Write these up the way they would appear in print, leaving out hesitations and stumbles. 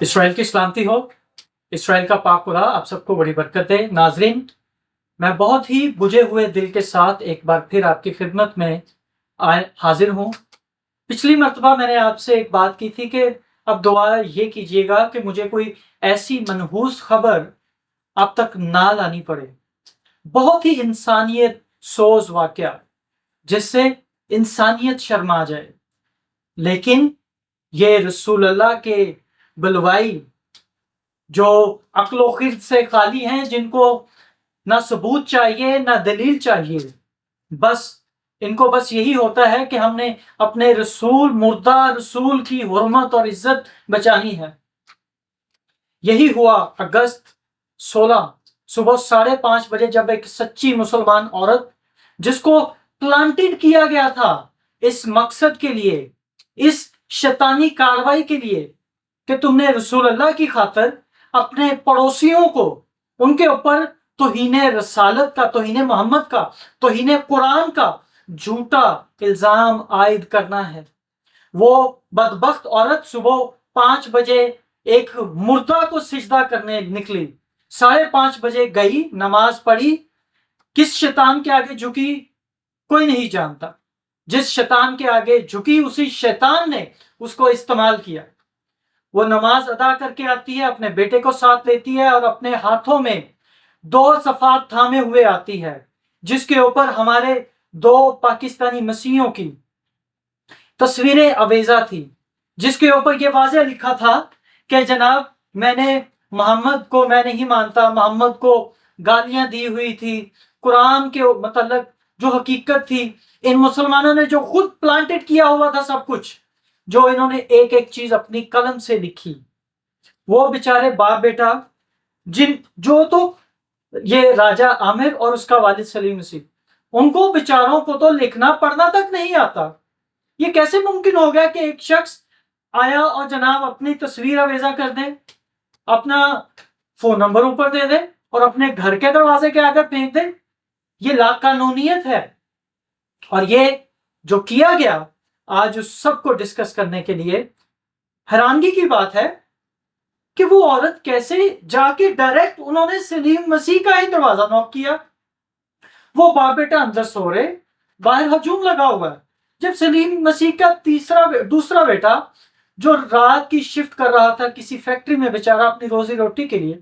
اسرائیل کی سلامتی ہو، اسرائیل کا پاک خدا آپ سب کو بڑی برکت دے۔ ناظرین، میں بہت ہی بجھے ہوئے دل کے ساتھ ایک بار پھر آپ کی خدمت میں حاضر ہوں۔ پچھلی مرتبہ میں نے آپ سے ایک بات کی تھی کہ اب دعا یہ کیجیے گا کہ مجھے کوئی ایسی منحوس خبر آپ تک نہ لانی پڑے، بہت ہی انسانیت سوز واقعہ جس سے انسانیت شرما جائے، لیکن یہ رسول اللہ کے بلوائی جو عقل و خرد سے خالی ہیں، جن کو نہ ثبوت چاہیے نہ دلیل چاہیے، بس ان کو بس یہی ہوتا ہے کہ ہم نے اپنے رسول، مردہ رسول کی حرمت اور عزت بچانی ہے۔ یہی ہوا اگست 16 صبح 5:30 بجے، جب ایک سچی مسلمان عورت جس کو پلانٹڈ کیا گیا تھا اس مقصد کے لیے، اس شیطانی کاروائی کے لیے کہ تم نے رسول اللہ کی خاطر اپنے پڑوسیوں کو، ان کے اوپر توہین رسالت کا، توہین محمد کا، توہین قرآن کا جھوٹا الزام عائد کرنا ہے، وہ بدبخت عورت صبح 5 بجے ایک مردہ کو سجدہ کرنے نکلی، 5:30 بجے گئی، نماز پڑھی، کس شیطان کے آگے جھکی کوئی نہیں جانتا، جس شیطان کے آگے جھکی اسی شیطان نے اس کو استعمال کیا۔ وہ نماز ادا کر کے آتی ہے، اپنے بیٹے کو ساتھ لیتی ہے اور اپنے ہاتھوں میں 2 صفحات تھامے ہوئے آتی ہے، جس کے اوپر ہمارے 2 پاکستانی مسیحیوں کی تصویریں آویزہ تھی، جس کے اوپر یہ واضح لکھا تھا کہ جناب میں نے محمد کو میں نہیں مانتا، محمد کو گالیاں دی ہوئی تھی، قرآن کے متعلق جو حقیقت تھی، ان مسلمانوں نے جو خود پلانٹڈ کیا ہوا تھا سب کچھ، جو انہوں نے ایک ایک چیز اپنی قلم سے لکھی، وہ بیچارے باپ بیٹا جو تو یہ راجہ عامر اور اس کا والد سلیم مسیح، ان کو بیچاروں کو تو لکھنا پڑھنا تک نہیں آتا۔ یہ کیسے ممکن ہو گیا کہ ایک شخص آیا اور جناب اپنی تصویر آویزہ کر دے، اپنا فون نمبر اوپر دے دے اور اپنے گھر کے دروازے کے آگے پھینک دے؟ یہ لا قانونیت ہے۔ اور یہ جو کیا گیا، آج اس سب کو ڈسکس کرنے کے لیے حیرانگی کی بات ہے کہ وہ عورت کیسے جا کے ڈائریکٹ انہوں نے سلیم مسیح کا ہی دروازہ نوک کیا۔ وہ باپ بیٹا اندر سو رہے، باہر ہجوم لگا ہوا ہے۔ جب سلیم مسیح کا دوسرا بیٹا جو رات کی شفٹ کر رہا تھا کسی فیکٹری میں بیچارہ اپنی روزی روٹی کے لیے،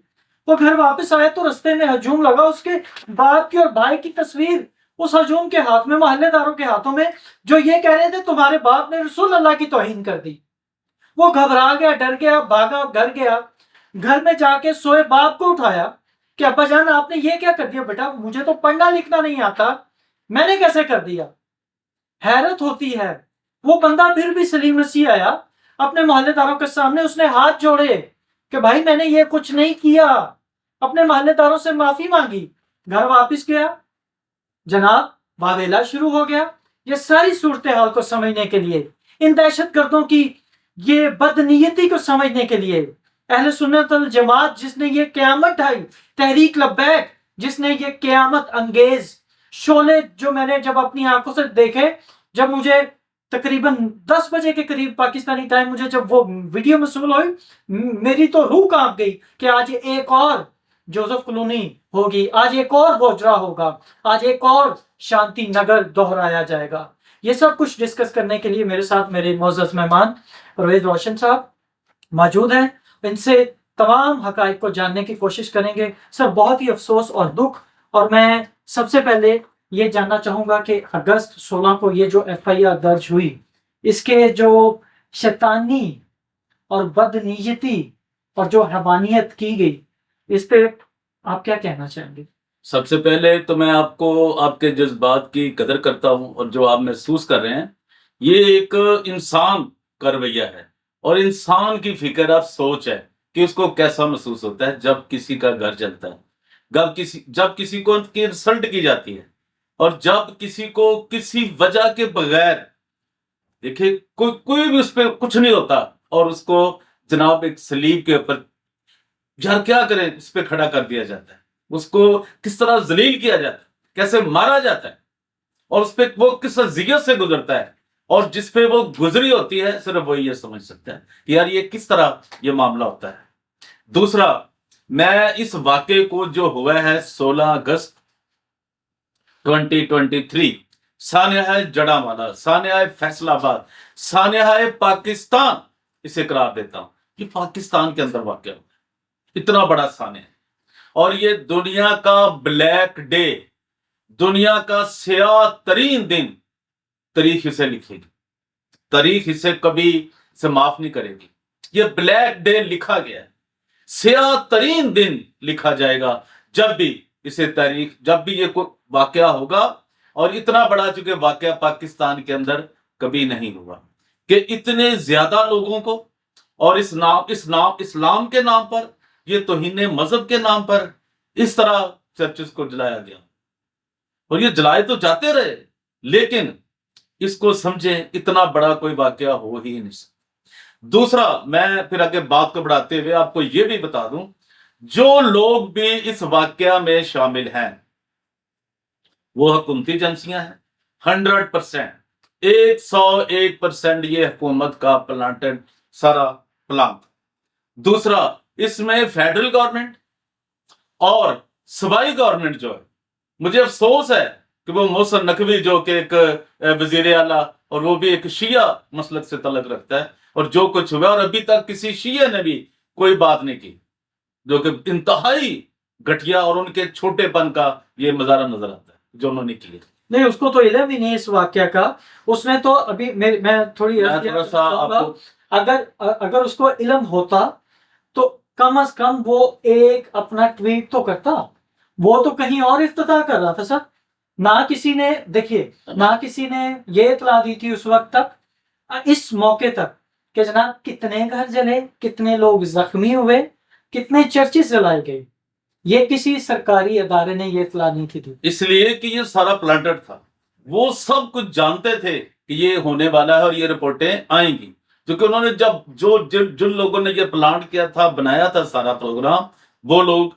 وہ گھر واپس آئے تو رستے میں ہجوم لگا، اس کے باپ کی اور بھائی کی تصویر اس ہجوم کے ہاتھ میں، محلے داروں کے ہاتھوں میں، جو یہ کہہ رہے تھے تمہارے باپ نے رسول اللہ کی توہین کر دی۔ وہ گھبرا گیا، ڈر گیا، بھاگا گھر گیا، گھر میں جا کے سوئے باپ کو اٹھایا کہ ابا جان آپ نے یہ کیا کر دیا؟ بیٹا مجھے تو پڑھنا لکھنا نہیں آتا، میں نے کیسے کر دیا؟ حیرت ہوتی ہے۔ وہ بندہ پھر بھی سلیم مسیح آیا اپنے محلے داروں کے سامنے، اس نے ہاتھ جوڑے کہ بھائی میں نے یہ کچھ نہیں کیا، اپنے محلے داروں سے معافی مانگی، گھر واپس گیا۔ جناب واویلا شروع ہو گیا۔ یہ ساری صورتحال کو سمجھنے کے لیے، ان دہشت گردوں کی یہ بدنیتی کو سمجھنے کے لیے، اہل سنت الجماعت جس نے یہ قیامت ڈھائی، تحریک لبیک جس نے یہ قیامت انگیز شعلے جو میں نے جب اپنی آنکھوں سے دیکھے، جب مجھے تقریباً 10 بجے کے قریب پاکستانی ٹائم مجھے جب وہ ویڈیو موصول ہوئی، میری تو روح کانپ گئی کہ آج ایک اور جوزف کلونی ہوگی، آج ایک اور گوجرا ہوگا، آج ایک اور شانتی نگر دہرایا جائے گا۔ یہ سب کچھ ڈسکس کرنے کے لیے میرے ساتھ میرے معزز مہمان پرویز روشن صاحب موجود ہیں، ان سے تمام حقائق کو جاننے کی کوشش کریں گے۔ سر بہت ہی افسوس اور دکھ، اور میں سب سے پہلے یہ جاننا چاہوں گا کہ اگست 16 کو یہ جو FIR درج ہوئی، اس کے جو شیطانی اور بدنیتی اور جو حیوانیت کی گئی، اس پہ آپ کیا کہنا چاہیں گے؟ سب سے پہلے تو میں آپ کو آپ کے جذبات کی قدر کرتا ہوں، اور جو آپ محسوس کر رہے ہیں یہ ایک انسان کا رویہ ہے، اور انسان کی فکر اب سوچ ہے کہ اس کو کیسا محسوس ہوتا ہے جب کسی کا گھر جلتا ہے، جب کسی کو انسلٹ کی جاتی ہے، اور جب کسی کو کسی وجہ کے بغیر، دیکھیں کوئی بھی اس پہ کچھ نہیں ہوتا، اور اس کو جناب ایک صلیب کے اوپر یار کیا کریں اس پہ کھڑا کر دیا جاتا ہے، اس کو کس طرح ذلیل کیا جاتا ہے، کیسے مارا جاتا ہے، اور اس پہ وہ کس اذیت سے گزرتا ہے، اور جس پہ وہ گزری ہوتی ہے صرف وہی یہ سمجھ سکتا ہے کہ یار یہ کس طرح یہ معاملہ ہوتا ہے۔ دوسرا، میں اس واقعے کو جو ہوا ہے 16 اگست 2023 سانحہ جڑاوالا، سانحہ فیصل آباد، سانحہ پاکستان اسے قرار دیتا ہوں۔ یہ پاکستان کے اندر واقع ہوا ہے، اتنا بڑا سانحہ، اور یہ دنیا کا بلیک ڈے، دنیا کا سیاہ ترین دن تاریخ اسے لکھے گی، تاریخ اسے کبھی سے معاف نہیں کرے گی۔ یہ بلیک ڈے لکھا گیا ہے، سیاہ ترین دن لکھا جائے گا جب بھی اسے تاریخ، جب بھی یہ کوئی واقعہ ہوگا، اور اتنا بڑا چونکہ واقعہ پاکستان کے اندر کبھی نہیں ہوا کہ اتنے زیادہ لوگوں کو، اور اسلام کے نام پر، یہ توہین مذہب کے نام پر اس طرح چرچز کو جلایا گیا، اور یہ جلائے تو جاتے رہے، لیکن اس کو سمجھیں اتنا بڑا کوئی واقعہ ہو ہی نہیں سکتا۔ دوسرا، میں پھر آگے بات کو بڑھاتے ہوئے آپ کو یہ بھی بتا دوں، جو لوگ بھی اس واقعہ میں شامل ہیں وہ حکومتی ایجنسیاں ہیں، 100%، 101% یہ حکومت کا پلانٹڈ سارا پلان۔ دوسرا، اس میں فیڈرل گورنمنٹ اور صوبائی گورنمنٹ جو ہے، مجھے افسوس ہے کہ وہ محسن نقوی جو کہ ایک وزیر اعلیٰ، اور وہ بھی ایک شیعہ مسلک سے تعلق رکھتا ہے، اور جو کچھ ہوا، اور ابھی تک کسی شیعہ نے بھی کوئی بات نہیں کی، جو کہ انتہائی گھٹیا اور ان کے چھوٹے پن کا یہ مظاہرہ نظر آتا ہے جو انہوں نے کیا۔ نہیں، اس کو تو علم ہی نہیں اس واقعہ کا، اس نے تو ابھی میں تھوڑی سا آپ کو، اگر اس کو علم ہوتا تو کم از کم وہ ایک اپنا ٹویٹ تو کرتا، وہ تو کہیں اور افتتاح کر رہا تھا سر۔ نہ کسی نے، دیکھیے، نہ کسی نے یہ اطلاع دی تھی اس وقت تک، اس موقع تک، کہ جناب کتنے گھر جلے، کتنے لوگ زخمی ہوئے، کتنے چرچز جلائے گئے، یہ کسی سرکاری ادارے نے یہ اطلاع نہیں تھی دی۔ اس لیے کہ یہ سارا پلانٹڈ تھا، وہ سب کچھ جانتے تھے کہ یہ ہونے والا ہے اور یہ رپورٹیں آئیں گی، کیونکہ انہوں نے جن لوگوں نے یہ پلان کیا تھا، بنایا تھا سارا پروگرام، وہ لوگ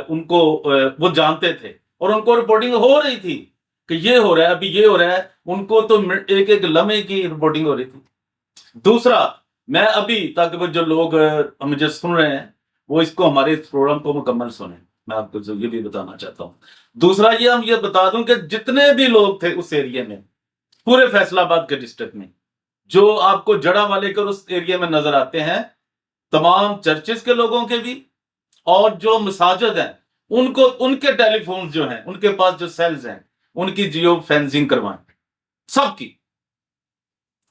ان کو وہ جانتے تھے، اور ان کو رپورٹنگ ہو رہی تھی کہ یہ ہو رہا ہے، ابھی یہ ہو رہا ہے، ان کو تو ایک ایک لمحے کی رپورٹنگ ہو رہی تھی۔ دوسرا، میں ابھی، تاکہ وہ جو لوگ مجھے سن رہے ہیں وہ اس کو، ہمارے پروگرام کو مکمل سنیں، میں آپ کو یہ بھی بتانا چاہتا ہوں۔ دوسرا یہ بتا دوں کہ جتنے بھی لوگ تھے اس ایریے میں، پورے فیصل آباد کے ڈسٹرکٹ میں، جو آپ کو جڑا والے کے اس ایریے میں نظر آتے ہیں، تمام چرچز کے لوگوں کے بھی، اور جو مساجد ہیں ان کو، ان کے ٹیلی فونز جو ہیں، ان کے پاس جو سیلز ہیں، ان کی جیو فینسنگ کروائیں، سب کی،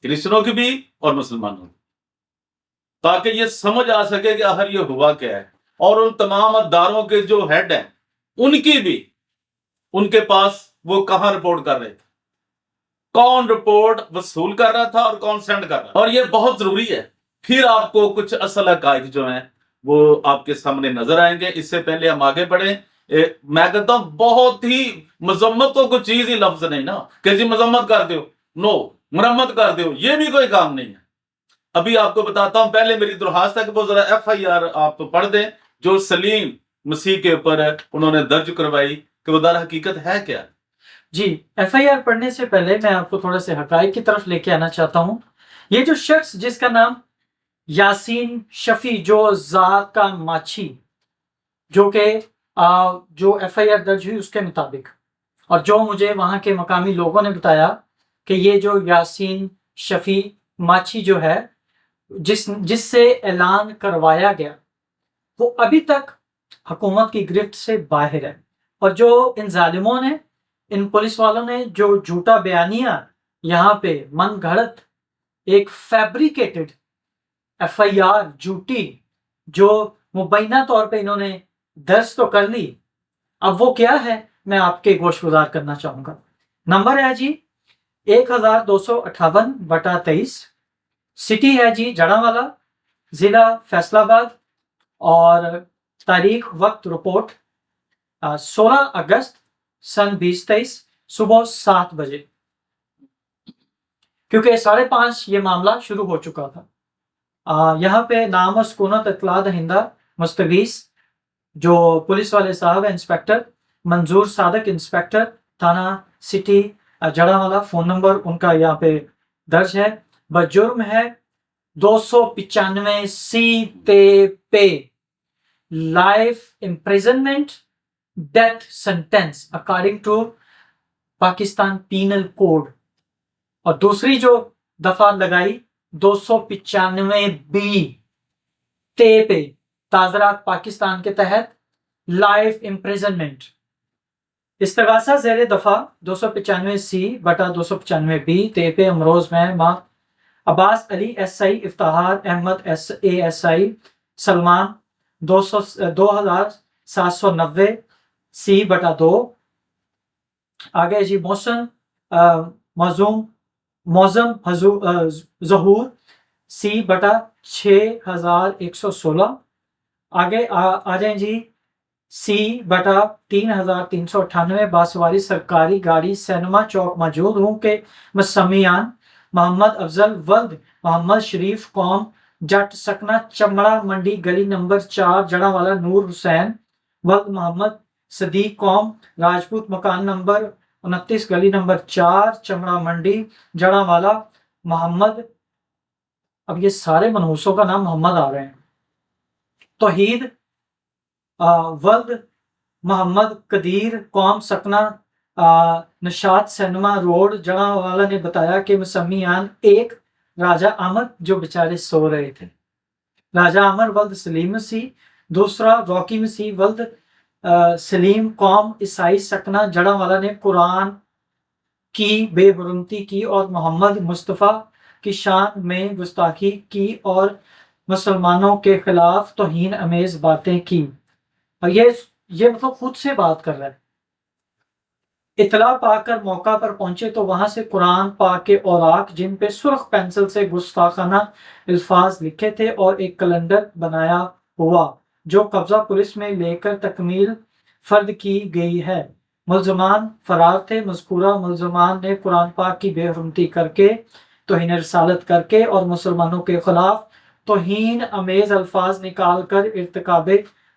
کرسچنوں کی بھی اور مسلمانوں کی، تاکہ یہ سمجھ آ سکے کہ آخر یہ ہوا کیا ہے، اور ان تمام اداروں کے جو ہیڈ ہیں ان کی بھی، ان کے پاس وہ کہاں رپورٹ کر رہے تھے، کون رپورٹ وصول کر رہا تھا اور کون سینڈ کر رہا تھا، اور یہ بہت ضروری ہے۔ پھر آپ کو کچھ اصل حقائق جو ہیں وہ آپ کے سامنے نظر آئیں گے۔ اس سے پہلے ہم آگے بڑھیں، میں کہتا ہوں بہت ہی مذمت تو کوئی چیز ہی لفظ نہیں نا کہ جی مذمت کر دو، نو، مرمت کر دو، یہ بھی کوئی کام نہیں ہے۔ ابھی آپ کو بتاتا ہوں، پہلے میری درخواست ہے کہ وہ ذرا FIR آپ پڑھ دیں جو سلیم مسیح کے اوپر انہوں نے درج کروائی، کہ وہ در حقیقت ہے کیا۔ جی، FIR پڑھنے سے پہلے میں آپ کو تھوڑا سے حقائق کی طرف لے کے آنا چاہتا ہوں۔ یہ جو شخص جس کا نام یاسین شفیع، جو ذات کا ماچھی، جو کہ جو FIR درج ہوئی اس کے مطابق، اور جو مجھے وہاں کے مقامی لوگوں نے بتایا کہ یہ جو یاسین شفیع ماچھی جو ہے، جس سے اعلان کروایا گیا، وہ ابھی تک حکومت کی گرفت سے باہر ہے، اور جو ان ظالموں نے، ان پولیس والوں نے جو جھوٹا بیانیہ یہاں پہ من گھڑت ایک فیبریکیٹڈ FIR جھوٹی جو مبینہ طور پہ انہوں نے درج تو کر لی، اب وہ کیا ہے میں آپ کے گوش گزار کرنا چاہوں گا۔ نمبر ہے جی 1258/23، سٹی ہے جی جڑاوالا، ضلع فیصل آباد، اور تاریخ وقت رپورٹ 16 اگست سن 2023 صبح 7 بجے، کیونکہ 5:30 یہ معاملہ شروع ہو چکا تھا۔ یہاں پہ نام و سکونت اطلاع دہندہ مستغیث جو پولیس والے صاحب ہیں، انسپیکٹر منظور صادق، انسپیکٹر تھانہ سٹی جڑاوالا، فون نمبر ان کا یہاں پہ درج ہے، بجرم ہے 295C تے پے life imprisonment death sentence according to Pakistan penal code. اور دوسری جو دفعہ لگائی 295B تے پہ تعزیرات پاکستان کے تحت لائف امپریزنمنٹ. استغاثہ زیر دفعہ 295C بٹا 295B تے پہ امروز میں ماں عباس علی SI، Iftikhar Ahmad ASI، Salman 2790C بٹا 2. آگے جی محسن موزم ظہور C بٹا 6116. آگے آ جائیں جی C بٹا 3398 باسواری سرکاری گاڑی سینما چوک موجود ہوں کہ مسمیان محمد افضل ولد محمد شریف قوم جٹ سکنا چمڑا منڈی گلی نمبر 4 جڑا والا نور حسین ولد محمد صدیق قوم راجپوت مکان نمبر 29 گلی نمبر 4 چمڑا منڈی جڑا والا محمد. اب یہ سارے منحوسوں کا نام محمد آ رہے ہیں. توحید ولد محمد قدیر قوم سکنا نشاط سینما روڈ جڑا والا نے بتایا کہ مسمیان ایک راجہ عامر جو بیچارے سو رہے تھے، راجہ عامر ولد سلیم مسیح، دوسرا روکی مسیح ولد سلیم قوم عیسائی سکنا جڑا والا نے قرآن کی بے حرمتی کی اور محمد مصطفیٰ کی شان میں گستاخی کی اور مسلمانوں کے خلاف توہین امیز باتیں کی. اور یہ مطلب خود سے بات کر رہا ہے. اطلاع پا کر موقع پر پہنچے تو وہاں سے قرآن پاک کے اوراق جن پہ سرخ پینسل سے گستاخانہ الفاظ لکھے تھے اور ایک کیلنڈر بنایا ہوا جو قبضہ پولیس میں لے کر تکمیل فرد کی گئی ہے. ملزمان فرار تھے. مذکورہ ملزمان نے قرآن پاک کی بے حرمتی کر کے، توہین رسالت کر کے اور مسلمانوں کے خلاف توہین امیز الفاظ نکال کر ارتکاب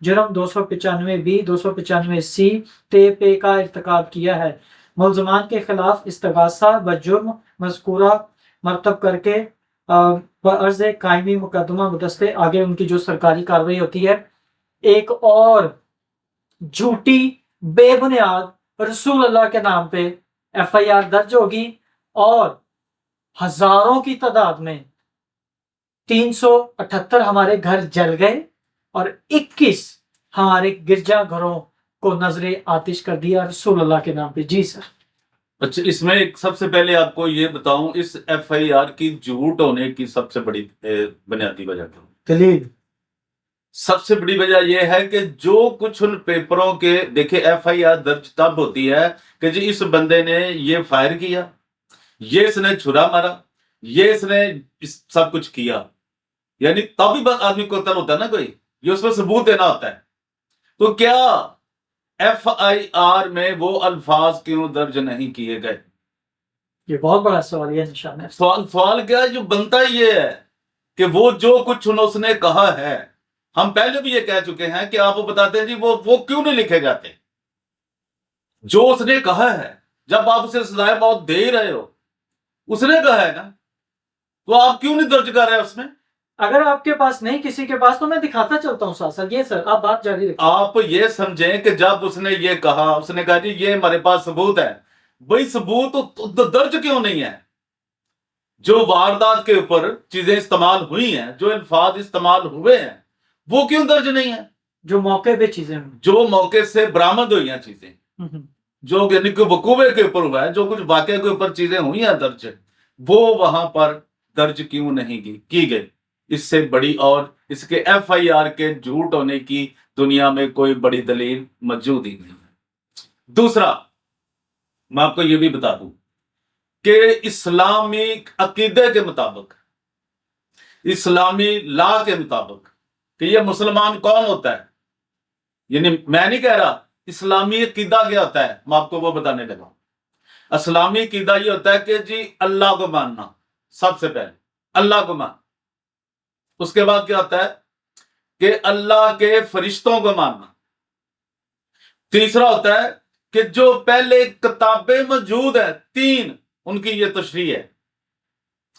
جرم 295B 295C تے پے کا ارتکاب کیا ہے. ملزمان کے خلاف استغاثہ بجرم مذکورہ مرتب کر کے عرض قائمی مقدمہ مدستے. آگے ان کی جو سرکاری کارروائی ہوتی ہے، ایک اور جھوٹی بے بنیاد رسول اللہ کے نام پہ FIR درج ہوگی اور ہزاروں کی تعداد میں 378 ہمارے گھر جل گئے اور 21 ہمارے گرجا گھروں کو نظر آتش کر دیا رسول اللہ کے نام پہ. جی سر. اچھا، اس میں سب سے پہلے آپ کو یہ بتاؤں اس FIR کی جھوٹ ہونے کی سب سے بڑی بنیادی وجہ کیا دلیل؟ سب سے بڑی وجہ یہ ہے کہ جو کچھ ان پیپروں کے دیکھیں FIR درج تب ہوتی ہے کہ جی اس بندے نے یہ فائر کیا، یہ اس نے چھرا مارا، یہ اس نے سب کچھ کیا، یعنی تب ہی آدمی کو قتل ہوتا ہے نا کوئی، یہ اس میں ثبوت دینا ہوتا ہے. تو کیا FIR میں وہ الفاظ کیوں درج نہیں کیے گئے؟ یہ بہت بڑا سوال ہے نشان ہے. سوال کیا ہے جو بنتا یہ ہے کہ وہ جو کچھ اس نے کہا ہے، ہم پہلے بھی یہ کہہ چکے ہیں کہ آپ وہ بتاتے ہیں جی وہ کیوں نہیں لکھے جاتے جو اس نے کہا ہے. جب آپ اسے سزائے موت دے رہے ہو، اس نے کہا ہے نا، تو آپ کیوں نہیں درج کر رہے اس میں؟ اگر آپ کے پاس نہیں کسی کے پاس تو میں دکھاتا چلتا ہوں ساتھ ساتھ. یہ سر آپ بات جاری رکھیں. آپ یہ سمجھیں کہ جب اس نے یہ کہا، اس نے کہا جی یہ ہمارے پاس ثبوت ہے، بھائی ثبوت تو درج کیوں نہیں ہے؟ جو واردات کے اوپر چیزیں استعمال ہوئی ہیں، جو الفاظ استعمال ہوئے ہیں، وہ کیوں درج نہیں ہیں؟ جو موقع پہ چیزیں ہوئی، جو موقع سے برآمد ہوئی ہیں چیزیں، جو یعنی کہ وقوع کے اوپر ہوا ہے، جو کچھ واقعے کے اوپر چیزیں ہوئی ہیں درج، وہ وہاں پر درج کیوں نہیں کی گئی؟ اس سے بڑی اور اس کے FIR کے جھوٹ ہونے کی دنیا میں کوئی بڑی دلیل موجود ہی نہیں ہے. دوسرا، میں آپ کو یہ بھی بتا دوں کہ اسلامی عقیدے کے مطابق، اسلامی لا کے مطابق کہ یہ مسلمان کون ہوتا ہے، یعنی میں نہیں کہہ رہا، اسلامی عقیدہ کیا ہوتا ہے، میں آپ کو وہ بتانے لگا. اسلامی عقیدہ یہ ہوتا ہے کہ جی اللہ کو ماننا، سب سے پہلے اللہ کو ماننا. اس کے بعد کیا ہوتا ہے کہ اللہ کے فرشتوں کو ماننا. تیسرا ہوتا ہے کہ جو پہلے کتابیں موجود ہیں 3 ان کی یہ تشریح ہے.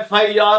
FIR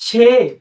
6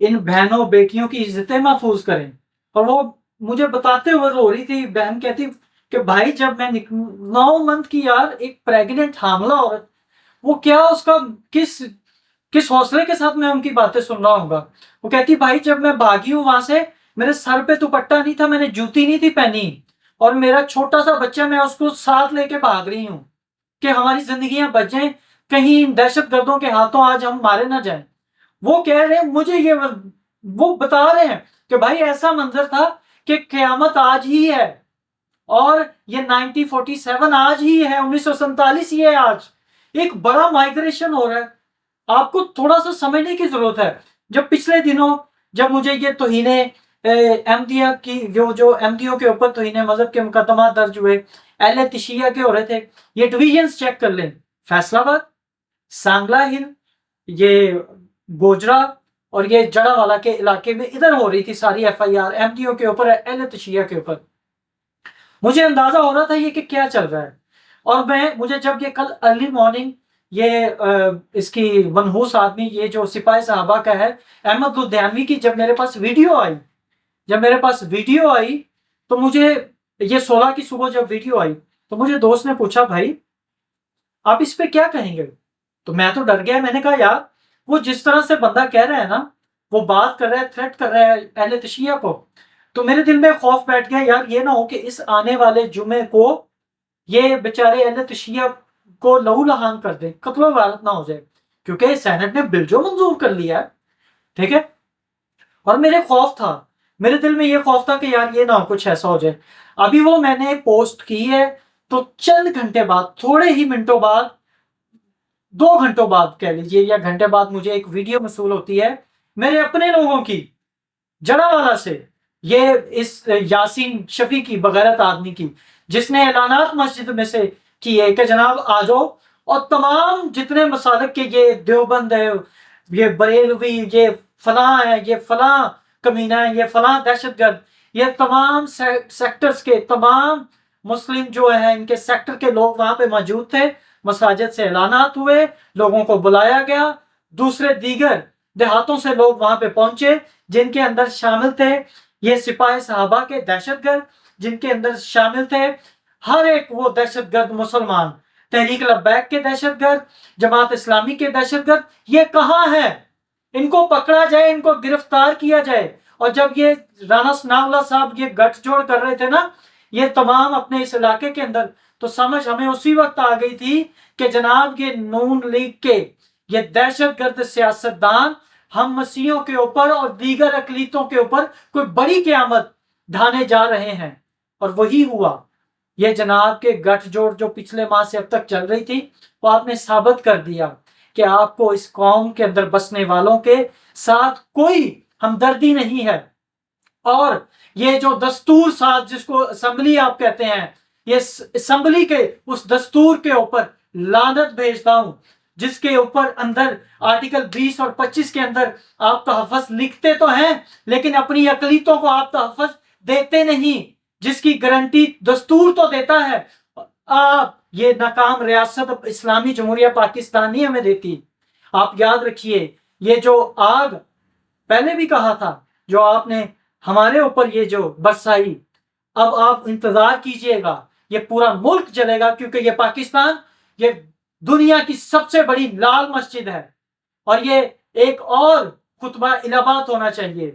ان بہنوں بیٹیوں کی عزتیں محفوظ کریں. اور وہ مجھے بتاتے ہوئے رو رہی تھی. بہن کہتی کہ بھائی جب میں 9 منتھ کی یار ایک پریگننٹ حاملہ عورت، وہ کیا اس کا کس حوصلے کے ساتھ میں ان کی باتیں سن رہا ہوں گا. وہ کہتی بھائی جب میں بھاگی ہوں وہاں سے، میرے سر پہ دوپٹہ نہیں تھا، میں نے جوتی نہیں تھی پہنی، اور میرا چھوٹا سا بچہ میں اس کو ساتھ لے کے بھاگ رہی ہوں کہ ہماری زندگیاں بچ جائیں، کہیں دہشت گردوں کے ہاتھوں آج ہم مارے نہ جائیں. وہ کہہ رہے ہیں مجھے وہ بتا رہے ہیں کہ بھائی ایسا منظر تھا کہ قیامت آج ہی ہے، اور یہ 1947 آج ہی ہے، 1947 ہی ہے آج. ایک بڑا مائگریشن ہو رہا ہے. آپ کو تھوڑا سا سمجھنے کی ضرورت ہے. جب پچھلے دنوں جب مجھے یہ توہین احمدیہ کی جو احمدیوں کے اوپر توہین مذہب کے مقدمات درج ہوئے، اہل تشیعہ کے ہو رہے تھے، یہ ڈویژنز چیک کر لیں. فیصل آباد، سانگلہ ہل، یہ گوجرا اور یہ جڑا والا کے علاقے میں ادھر ہو رہی تھی ساری ایف آئی آر احمدیوں کے اوپر، اہل تشیعہ کے اوپر. مجھے اندازہ ہو رہا تھا یہ کہ کیا چل رہا ہے. اور مجھے جب یہ کل ارلی مارننگ اس کی منحوس آدمی، یہ جو سپاہی صحابہ کا ہے احمد لدھیانوی کی، جب میرے پاس ویڈیو آئی تو مجھے یہ 16 کی صبح جب ویڈیو آئی تو مجھے دوست نے پوچھا بھائی آپ اس پہ کیا کہیں گے. تو میں تو ڈر گیا. میں نے کہا یار وہ جس طرح سے بندہ کہہ رہا ہے نا، وہ بات کر رہا ہے، تھریٹ کر رہا ہے اہل تشیعہ کو، تو میرے دل میں خوف بیٹھ گیا یار یہ نہ ہو کہ اس آنے والے جمعے کو یہ بیچارے اہل تشیعہ کو لہو لہان کر دیں، قتل و غارت نہ ہو جائے، کیونکہ سینٹ نے بل جو منظور کر لیا ہے. ٹھیک ہے. اور میرے دل میں یہ خوف تھا کہ یار یہ نہ ہو کچھ ایسا ہو جائے. ابھی وہ میں نے پوسٹ کی ہے تو چند گھنٹے بعد، تھوڑے ہی منٹوں بعد، 2 گھنٹوں بعد کہہ لیجیے یا گھنٹے بعد، مجھے ایک ویڈیو موصول ہوتی ہے میرے اپنے لوگوں کی، جڑا والا سے، یہ اس یاسین شفیع کی، بغیرت آدمی کی، جس نے اعلانات مسجد میں سے کیے کہ جناب آ جاؤ، اور تمام جتنے مسالک کے، یہ دیوبند ہے، یہ بریلوی، یہ فلاں ہے، یہ فلاں کمینہ ہے، یہ فلاں دہشت گرد، یہ تمام سیکٹرز کے تمام مسلم جو ہیں ان کے سیکٹر کے لوگ وہاں پہ موجود تھے. مساجد سے اعلانات ہوئے، لوگوں کو بلایا گیا، دوسرے دیگر دیہاتوں سے لوگ وہاں پہ پہنچے، جن کے اندر شامل تھے یہ سپاہی صحابہ کے دہشت گرد، جن کے اندر شامل تھے ہر ایک وہ دہشت گرد مسلمان، تحریک لبیک کے دہشت گرد، جماعت اسلامی کے دہشت گرد. یہ کہاں ہے؟ ان کو پکڑا جائے، ان کو گرفتار کیا جائے. اور جب یہ رانا ثناء اللہ صاحب یہ گٹھ جوڑ کر رہے تھے نا یہ تمام اپنے اس علاقے کے اندر، تو سمجھ ہمیں اسی وقت آ گئی تھی کہ جناب یہ نون لیگ کے یہ دہشت گرد سیاستدان ہم مسیحیوں کے اوپر اور دیگر اقلیتوں کے اوپر کوئی بڑی قیامت ڈھانے جا رہے ہیں. اور وہی ہوا. یہ جناب کے گٹھ جوڑ جو پچھلے ماہ سے اب تک چل رہی تھی، وہ آپ نے ثابت کر دیا کہ آپ کو اس قوم کے اندر بسنے والوں کے ساتھ کوئی ہمدردی نہیں ہے. اور یہ جو دستور ساز جس کو اسمبلی آپ کہتے ہیں، یہ اسمبلی کے اس دستور کے اوپر لعنت بھیجتا ہوں، جس کے اوپر اندر آرٹیکل 20 اور 25 کے اندر آپ تحفظ لکھتے تو ہیں لیکن اپنی اقلیتوں کو آپ تحفظ دیتے نہیں، جس کی گارنٹی دستور تو دیتا ہے. آپ یہ ناکام ریاست اسلامی جمہوریہ پاکستان نہیں ہمیں دیتی. آپ یاد رکھیے یہ جو آگ پہلے بھی کہا تھا جو آپ نے ہمارے اوپر یہ جو برسائی، اب آپ انتظار کیجئے گا یہ پورا ملک جلے گا، کیونکہ یہ پاکستان یہ دنیا کی سب سے بڑی لال مسجد ہے. اور یہ ایک اور خطبہ الہبات ہونا چاہیے،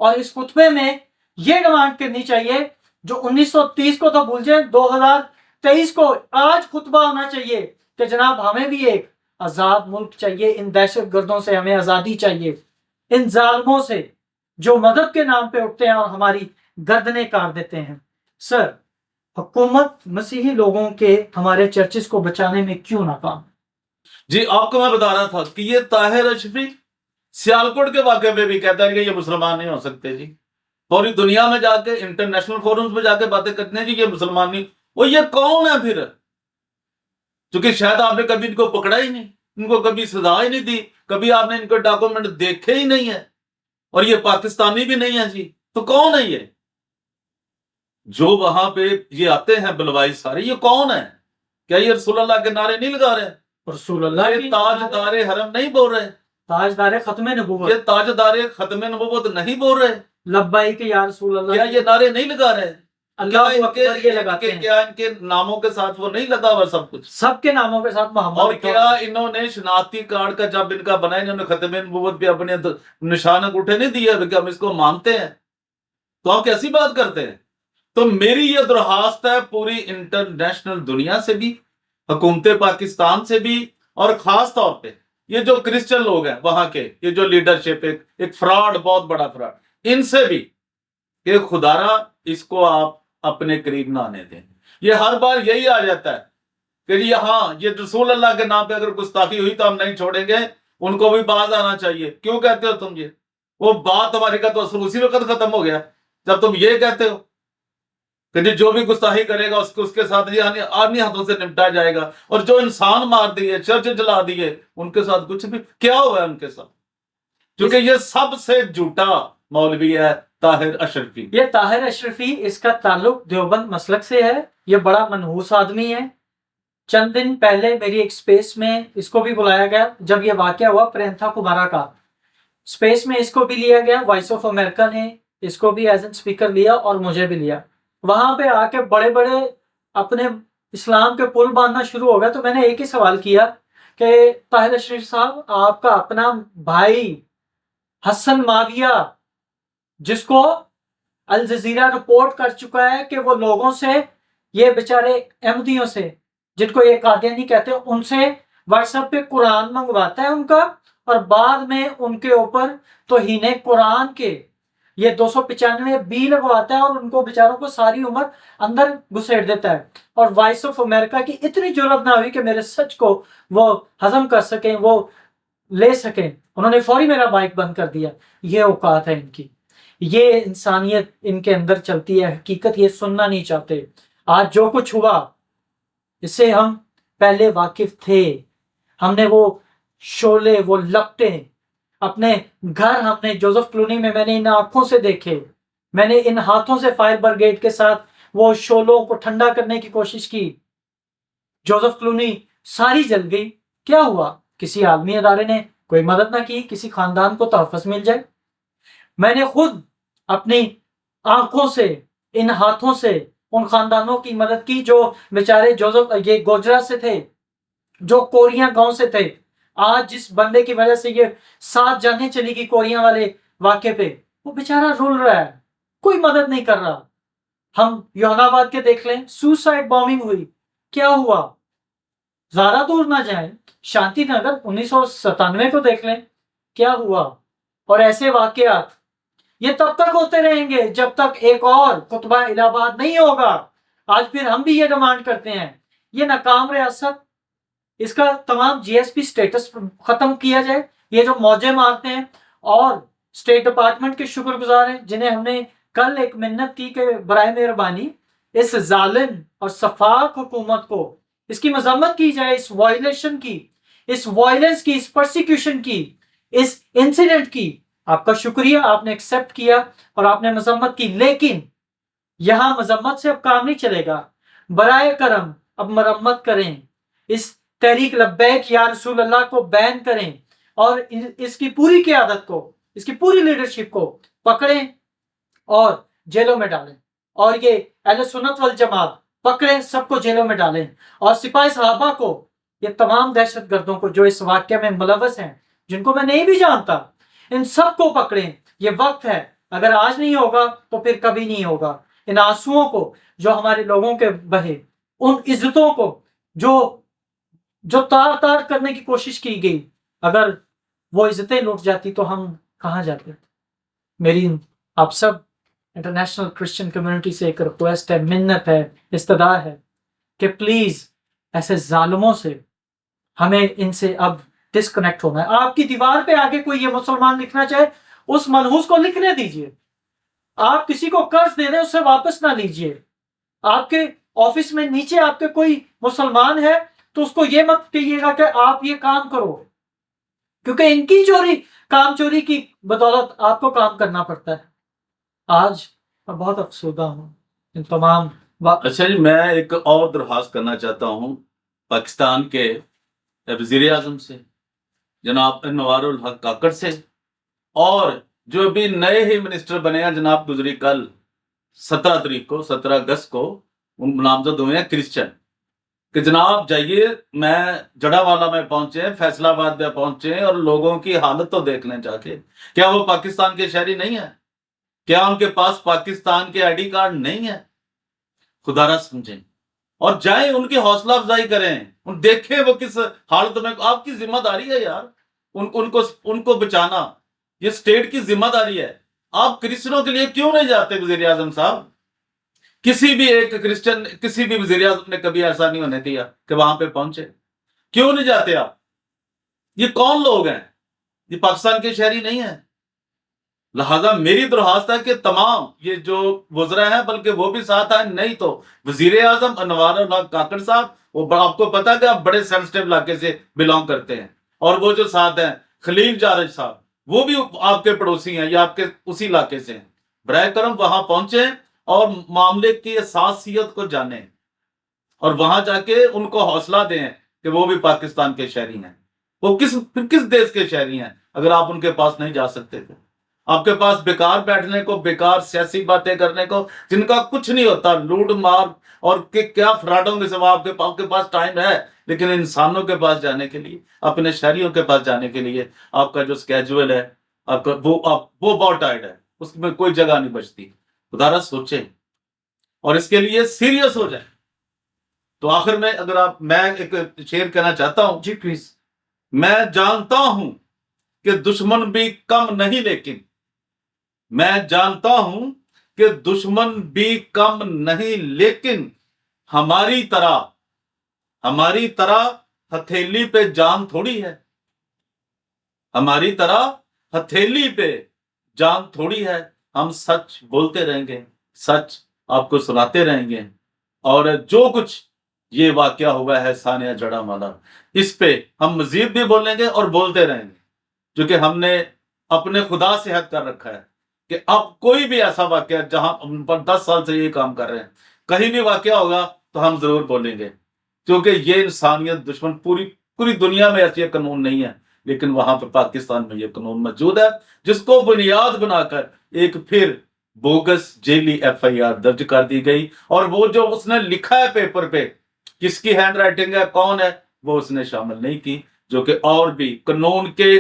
اور اس خطبے میں یہ ڈیمانڈ کرنی چاہیے جو 1930 کو تو بھول جائیں، 2023 کو آج خطبہ ہونا چاہیے کہ جناب ہمیں بھی ایک آزاد ملک چاہیے، ان دہشت گردوں سے ہمیں آزادی چاہیے، ان ظالموں سے جو مدد کے نام پہ اٹھتے ہیں اور ہماری گردنیں کاٹ دیتے ہیں. سر، حکومت مسیحی لوگوں کے ہمارے چرچز کو بچانے میں کیوں ناکام؟ جی آپ کو میں بتا رہا تھا کہ یہ طاہر اشرفی سیالکوٹ کے واقعے میں بھی کہتا ہے کہ یہ مسلمان نہیں ہو سکتے جی. پوری دنیا میں جا کے انٹرنیشنل فورمز میں جا کے باتیں کرتے ہیں جی یہ مسلمان نہیں. وہ یہ کون ہے پھر؟ کیونکہ شاید آپ نے کبھی ان کو پکڑا ہی نہیں، ان کو کبھی سزا ہی نہیں دی، کبھی آپ نے ان کو ڈاکومنٹ دیکھے ہی نہیں ہے، اور یہ پاکستانی بھی نہیں ہے جی. تو کون ہے یہ جو وہاں پہ یہ آتے ہیں بلوائی سارے؟ یہ کون ہے؟ کیا یہ رسول اللہ کے نعرے نہیں لگا رہے؟ رسول اللہ یہ تاجدار حرم نہیں بول رہے؟ تاجدار ختم یہ نبوت، تاجدار ختم نبوت نہیں بول رہے؟ لبیک یا رسول کیا اللہ، یہ نعرے نہیں لگا رہے؟ کیا اللہ ان کے اکبر یہ لگاتے ہیں، کیا ان کے ناموں کے ساتھ وہ نہیں لگا ہوا سب کچھ؟ سب کے ناموں کے ساتھ محمد اور لکھا کیا ہوا ہے۔ انہوں نے شناختی کارڈ کا جب ان کا بنایا، انہوں نے ختم نبوت پہ اپنے نشان انگوٹھے نہیں دیے کہ ہم اس کو مانتے ہیں؟ تو آپ کیسی بات کرتے ہیں؟ تو میری یہ درخواست ہے پوری انٹرنیشنل دنیا سے بھی، حکومت پاکستان سے بھی، اور خاص طور پہ یہ جو کرسچن لوگ ہیں وہاں کے، یہ جو لیڈرشپ ایک فراڈ، بہت بڑا فراڈ، ان سے بھی کہ خدارا اس کو آپ اپنے قریب نہ آنے دیں۔ یہ ہر بار یہی آ جاتا ہے کہ یہ رسول اللہ کے نام پہ اگر گستاخی ہوئی تو ہم نہیں چھوڑیں گے، ان کو بھی باز آنا چاہیے۔ کیوں کہتے ہو تم یہ؟ وہ بات ہماری کا تو اصل اسی وقت ختم ہو گیا جب تم یہ کہتے ہو کہ جو بھی گستاخی کرے گا اس کے ساتھ آدمی ہاتھوں سے نمٹا جائے گا، اور جو انسان مار دیے، چرچ جلا دیے، ان کے ساتھ کچھ بھی کیا ہوا ہے ان کے ساتھ؟ کیونکہ یہ سب سے جھوٹا مولوی ہے طاہر اشرفی۔ یہ طاہر اشرفی، اس کا تعلق دیوبند مسلک سے ہے، یہ بڑا منحوس آدمی ہے۔ چند دن پہلے میری ایک سپیس میں اس کو بھی بلایا گیا، جب یہ واقعہ ہوا پرینتھا کمارا کا، سپیس میں اس کو بھی لیا گیا، وائس آف امریکہ نے اس کو بھی ایز این اسپیکر لیا اور مجھے بھی لیا۔ وہاں پہ آ کے بڑے بڑے اپنے اسلام کے پل باندھنا شروع ہو گیا۔ تو میں نے ایک ہی سوال کیا کہ طاہر اشرف صاحب، آپ کا اپنا بھائی حسن معاویہ، جس کو الجزیرہ رپورٹ کر چکا ہے کہ وہ لوگوں سے، یہ بیچارے احمدیوں سے جن کو یہ قادیانی کہتے ہیں، ان سے واٹس ایپ پہ قرآن منگواتا ہے ان کا، اور بعد میں ان کے اوپر توہین قرآن کے یہ 295 بی لگواتا ہے، اور ان کو بیچاروں کو ساری عمر اندر گھسیٹ دیتا ہے۔ اور وائس آف امریکہ کی اتنی جرأت نہ ہوئی کہ میرے سچ کو وہ ہضم کر سکیں، وہ لے سکیں، انہوں نے فوری میرا مائک بند کر دیا۔ یہ اوقات ہے ان کی، یہ انسانیت ان کے اندر چلتی ہے، حقیقت یہ سننا نہیں چاہتے۔ آج جو کچھ ہوا اس سے ہم پہلے واقف تھے، ہم نے وہ شعلے، وہ لپٹیں اپنے گھر، ہم نے جوزف کلونی میں، میں نے ان آنکھوں سے دیکھے، میں نے ان ہاتھوں سے فائر برگیڈ کے ساتھ وہ شعلوں کو ٹھنڈا کرنے کی کوشش کی۔ جوزف کلونی ساری جل گئی۔ کیا ہوا؟ کسی عالمی ادارے نے کوئی مدد نہ کی، کسی خاندان کو تحفظ مل جائے۔ میں نے خود اپنی آنکھوں سے، ان ہاتھوں سے ان خاندانوں کی مدد کی جو بیچارے جوزف یہ گوجرا سے تھے، جو کوریاں گاؤں سے تھے۔ آج جس بندے کی وجہ سے یہ 7 جانیں چلی گئی کوریاں والے واقعے پہ، وہ بیچارہ رول رہا ہے، کوئی مدد نہیں کر رہا۔ ہم یوحنا آباد کے دیکھ لیں، سوسائڈ بامبنگ ہوئی، کیا ہوا؟ زیادہ دور نہ جائیں، شانتی نگر 1997 کو دیکھ لیں، کیا ہوا؟ اور ایسے واقعات یہ تب تک ہوتے رہیں گے جب تک ایک اور قطبہ الہ آباد نہیں ہوگا۔ آج پھر ہم بھی یہ ڈیمانڈ کرتے ہیں، یہ ناکام ریاست، اس کا تمام جی ایس پی سٹیٹس ختم کیا جائے۔ یہ جو موجے مارتے ہیں، اور اسٹیٹ ڈپارٹمنٹ کے شکر گزار ہیں جنہیں ہم نے کل ایک منت کی کہ برائے مہربانی اس ظالم اور سفاک حکومت کو، اس کی مذمت کی جائے، اس وائلیشن کی، اس وائلنس کی، اس پرسیکیوشن کی، اس انسیڈنٹ کی۔ آپ کا شکریہ، آپ نے ایکسپٹ کیا اور آپ نے مذمت کی، لیکن یہاں مذمت سے اب کام نہیں چلے گا۔ برائے کرم اب مرمت کریں، اس تحریک لبیک یا رسول اللہ کو بین کریں، اور اس کی پوری قیادت کو، اس کی پوری لیڈرشپ کو پکڑیں اور جیلوں میں ڈالیں، اور یہ اہل سنت والجماعت پکڑیں، سب کو جیلوں میں ڈالیں، اور سپاہی صحابہ کو، یہ تمام دہشت گردوں کو جو اس واقعہ میں ملوث ہیں، جن کو میں نہیں بھی جانتا، ان سب کو پکڑیں۔ یہ وقت ہے، اگر آج نہیں ہوگا تو پھر کبھی نہیں ہوگا۔ ان آنسوؤں کو جو ہمارے لوگوں کے بہے، ان عزتوں کو جو تار تار کرنے کی کوشش کی گئی، اگر وہ عزتیں لوٹ جاتی تو ہم کہاں جاتے؟ میری آپ سب انٹرنیشنل کرسچن کمیونٹی سے ایک ریکویسٹ ہے، منت ہے، استدعا ہے کہ پلیز ایسے ظالموں سے ہمیں ان سے اب ڈسکنیکٹ ہونا ہے۔ آپ کی دیوار پہ آگے کوئی یہ مسلمان لکھنا چاہے، اس منحوس کو لکھنے دیجئے۔ آپ کسی کو قرض دے دیں، اسے واپس نہ لیجئے۔ آپ کے آفس میں نیچے آپ کے کوئی مسلمان ہے تو اس کو یہ مت کہیے گا کہ آپ یہ کام کرو، کیونکہ ان کی کام چوری کی بدولت آپ کو کام کرنا پڑتا ہے۔ آج میں بہت افسردہ ہوں ان تمام اچھا جی، میں ایک اور درخواست کرنا چاہتا ہوں پاکستان کے وزیر اعظم سے جناب انوار الحق کاکڑ سے، اور جو بھی نئے ہی منسٹر بنے ہیں جناب گزری کل 17 اگست کو ان نامزد ہوئے ہیں کرسچن، کہ جناب جائیے، میں جڑا والا میں پہنچے، فیصلہ آباد میں پہنچے، اور لوگوں کی حالت تو دیکھ لیں جا کے، کیا وہ پاکستان کے شہری نہیں ہیں؟ کیا ان کے پاس پاکستان کے آئی ڈی کارڈ نہیں ہے؟ خدا را سمجھیں اور جائیں ان کی حوصلہ افزائی کریں، ان دیکھیں وہ کس حالت میں، آپ کی ذمہ داری ہے یار ان کو بچانا، یہ اسٹیٹ کی ذمہ داری ہے۔ آپ کرسچنوں کے لیے کیوں نہیں جاتے وزیر اعظم صاحب؟ کسی بھی ایک کرسچن، کسی بھی وزیر اعظم نے کبھی ایسا نہیں ہونے دیا کہ وہاں پہ پہنچے، کیوں نہیں جاتے آپ؟ یہ کون لوگ ہیں؟ یہ پاکستان کے شہری نہیں ہیں۔ لہذا میری درخواست ہے کہ تمام یہ جو وزراء ہیں، بلکہ وہ بھی ساتھ آئیں، نہیں تو وزیر اعظم انوار الحق کاکڑ صاحب، وہ آپ کو پتا کہ آپ بڑے سینسٹیو علاقے سے بلانگ کرتے ہیں، اور وہ جو ساتھ ہیں خلیل جارج صاحب، وہ بھی آپ کے پڑوسی ہیں یا آپ کے اسی علاقے سے ہیں، براہ کرم وہاں پہنچیں اور معاملے کی اساسیت کو جانیں، اور وہاں جا کے ان کو حوصلہ دیں کہ وہ بھی پاکستان کے شہری ہیں۔ وہ پھر کس دیش کے شہری ہیں اگر آپ ان کے پاس نہیں جا سکتے تھے؟ آپ کے پاس بیکار بیٹھنے کو، بیکار سیاسی باتیں کرنے کو، جن کا کچھ نہیں ہوتا، لوٹ مار اور کیا فراڈوں کے سوا آپ کے پاس ٹائم ہے، لیکن انسانوں کے پاس جانے کے لیے، اپنے شہریوں کے پاس جانے کے لیے آپ کا جو اسکیجول ہے، آپ کا وہ بہت ٹائٹ ہے، اس میں کوئی جگہ نہیں بچتی۔ خدا سوچیں اور اس کے لیے سیریس ہو جائے۔ تو آخر میں میں ایک شعر کہنا چاہتا ہوں، جی پلیز۔ میں جانتا ہوں کہ دشمن بھی کم نہیں، لیکن میں جانتا ہوں کہ دشمن بھی کم نہیں، لیکن ہماری طرح ہتھیلی پہ جان تھوڑی ہے، ہماری طرح ہتھیلی پہ جان تھوڑی ہے۔ ہم سچ بولتے رہیں گے، سچ آپ کو سناتے رہیں گے، اور جو کچھ یہ واقعہ ہوا ہے ثانیہ جڑا مالا، اس پہ ہم مزید بھی بولیں گے اور بولتے رہیں گے، کیونکہ ہم نے اپنے خدا سے عہد کر رکھا ہے کہ اب کوئی بھی ایسا واقعہ، جہاں ہم پر 10 سال سے یہ کام کر رہے ہیں، کہیں بھی واقعہ ہوگا تو ہم ضرور بولیں گے، کیونکہ یہ انسانیت دشمن پوری دنیا میں ایسی قانون نہیں ہے، لیکن وہاں پہ پاکستان میں یہ قانون موجود ہے، جس کو بنیاد بنا کر ایک پھر بوگس جیلی ایف آئی آر درج کر دی گئی، اور وہ جو اس نے لکھا ہے پیپر پہ، کس کی ہینڈ رائٹنگ ہے، کون ہے، وہ اس نے شامل نہیں کی، جو کہ اور بھی قانون کے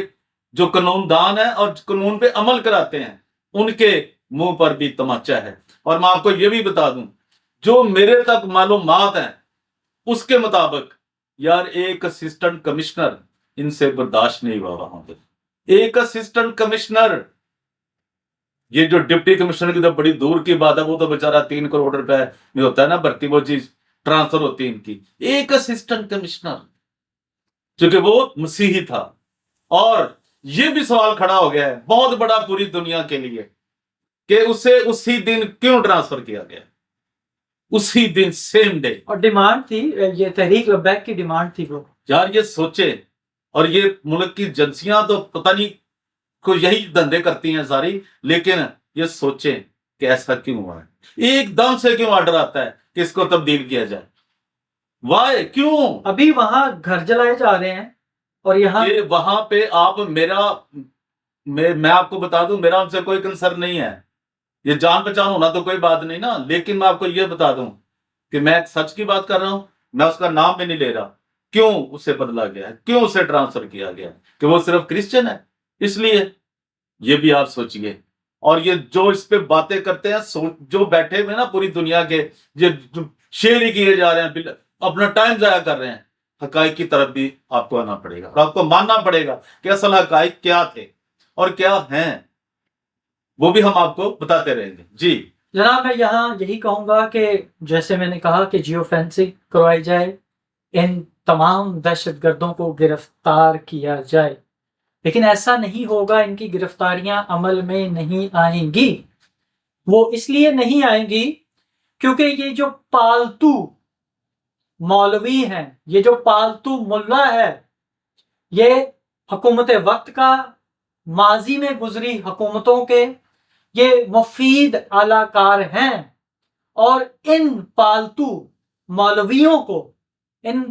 جو قانون دان ہیں اور قانون پہ عمل کراتے ہیں، ان کے منہ پر بھی تماچا ہے۔ اور میں آپ کو یہ بھی بتا دوں، جو میرے تک معلومات ہیں اس کے مطابق، یار ایک اسسٹنٹ کمشنر ان سے برداشت نہیں ہوا وہاں پہ، ایک اسسٹنٹ کمشنر، یہ جو ڈپٹی کمشنر کی تو بڑی دور کی بات ہے، وہ تو بیچارہ 3 کروڑ روپے میں ہوتا ہے نا بھرتی، وہ چیز ٹرانسفر ہوتی ہے ان کی۔ ایک اسسٹنٹ کمشنر جو کہ وہ مسیحی تھا، اور یہ بھی سوال کھڑا ہو گیا ہے بہت بڑا پوری دنیا کے لیے کہ اسے اسی دن کیوں ٹرانسفر کیا گیا، اسی دن، سیم ڈے۔ اور ڈیمانڈ تھی، یہ تحریک لبیک کی ڈیمانڈ تھی وہ۔ یار یہ سوچے، اور یہ ملک کی ایجنسیاں تو پتہ نہیں کو یہی دھندے کرتی ہیں ساری، لیکن یہ سوچیں کہ ایسا کیوں ہوا ہے، ایک دم سے کیوں آرڈر آتا ہے کہ اس کو تبدیل کیا جائے، وائے، کیوں؟ ابھی وہاں گھر جلائے جا رہے ہیں، اور یہاں کہ وہاں پہ میں آپ کو بتا دوں، میرا ان سے کوئی کنسرن نہیں ہے، یہ جان پہچان ہونا تو کوئی بات نہیں نا، لیکن میں آپ کو یہ بتا دوں کہ میں ایک سچ کی بات کر رہا ہوں، میں اس کا نام بھی نہیں لے رہا، کیوں اسے بدلا گیا ہے، کیوں اسے ٹرانسفر کیا گیا ہے، کہ وہ صرف کرسچن ہے اس لیے؟ یہ بھی آپ سوچئے۔ اور یہ جو اس پہ باتیں کرتے ہیں، جو بیٹھے ہوئے نا پوری دنیا کے، یہ شیئر ہی کیے جا رہے ہیں، اپنا ٹائم ضائع کر رہے ہیں، حقائق کی طرف بھی آپ کو آنا پڑے گا، اور آپ کو ماننا پڑے گا کہ اصل حقائق کیا تھے اور کیا ہیں، وہ بھی ہم آپ کو بتاتے رہیں گے۔ جی جناب، میں یہاں یہی کہوں گا کہ جیسے میں نے کہا کہ جیو فینسنگ کروائی جائے، ان تمام دہشت گردوں کو گرفتار کیا جائے، لیکن ایسا نہیں ہوگا، ان کی گرفتاریاں عمل میں نہیں آئیں گی۔ وہ اس لیے نہیں آئیں گی کیونکہ یہ جو پالتو مولوی ہیں، یہ جو پالتو ملا ہے، یہ حکومت وقت کا، ماضی میں گزری حکومتوں کے یہ مفید اعلی کار ہیں، اور ان پالتو مولویوں کو، ان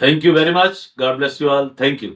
Thank you very much. God bless you all. Thank you.